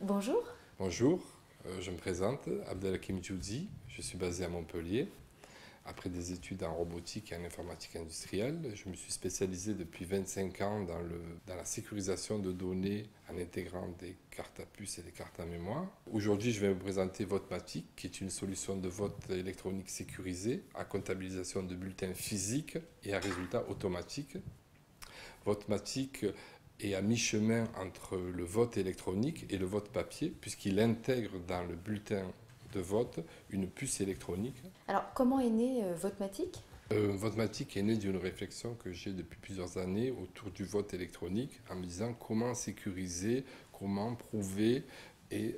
Bonjour. Bonjour, je me présente, Abdelhakim Djoudzi, je suis basé à Montpellier. Après des études en robotique et en informatique industrielle, je me suis spécialisé depuis 25 ans dans la sécurisation de données en intégrant des cartes à puce et des cartes à mémoire. Aujourd'hui, je vais vous présenter Vote-Matic, qui est une solution de vote électronique sécurisée à comptabilisation de bulletins physiques et à résultats automatiques. Vote-Matic est à mi-chemin entre le vote électronique et le vote papier, puisqu'il intègre dans le bulletin de vote une puce électronique. Alors, comment est né Vote-Matic? Vote-Matic est né d'une réflexion que j'ai depuis plusieurs années autour du vote électronique, en me disant comment sécuriser, comment prouver et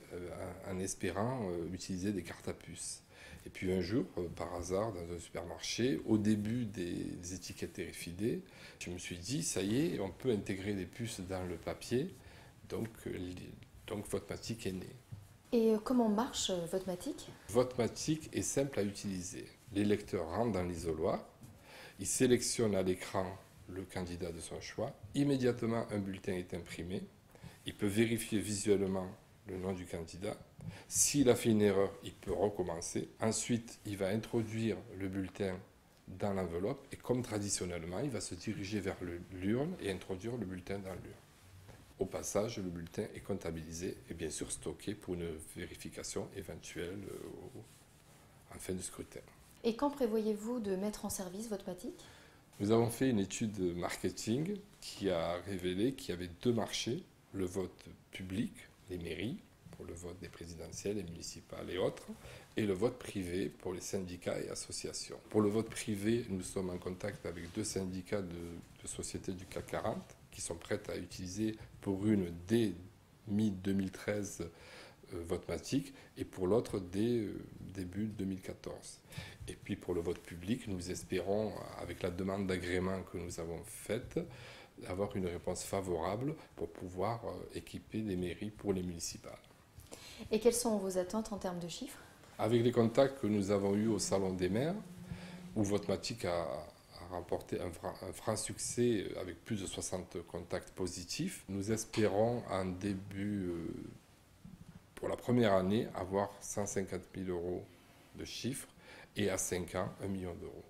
en espérant utiliser des cartes à puce. Et puis un jour, par hasard, dans un supermarché, au début des étiquettes RFID, je me suis dit, ça y est, on peut intégrer des puces dans le papier, donc, Vote-Matic est né. Et comment marche Vote-Matic? Vote-Matic est simple à utiliser. L'électeur rentre dans l'isoloir, il sélectionne à l'écran le candidat de son choix, immédiatement un bulletin est imprimé, il peut vérifier visuellement le nom du candidat. S'il a fait une erreur, il peut recommencer. Ensuite, il va introduire le bulletin dans l'enveloppe et comme traditionnellement, il va se diriger vers l'urne et introduire le bulletin dans l'urne. Au passage, le bulletin est comptabilisé et bien sûr stocké pour une vérification éventuelle en fin de scrutin. Et quand prévoyez-vous de mettre en service Vote-Matic? Nous avons fait une étude marketing qui a révélé qu'il y avait deux marchés, le vote public, les mairies, pour le vote des présidentielles et municipales et autres, et le vote privé pour les syndicats et associations. Pour le vote privé, nous sommes en contact avec deux syndicats de sociétés du CAC 40 qui sont prêtes à utiliser pour une dès mi-2013 Vote-Matic et pour l'autre dès début 2014. Et puis pour le vote public, nous espérons, avec la demande d'agrément que nous avons faite, avoir une réponse favorable pour pouvoir équiper des mairies pour les municipales. Et quelles sont vos attentes en termes de chiffres? Avec les contacts que nous avons eus au Salon des maires, où Vote-Matic a remporté un franc succès avec plus de 60 contacts positifs, nous espérons en début, pour la première année, avoir 150 000 € de chiffre et à 5 ans, 1 million d'euros.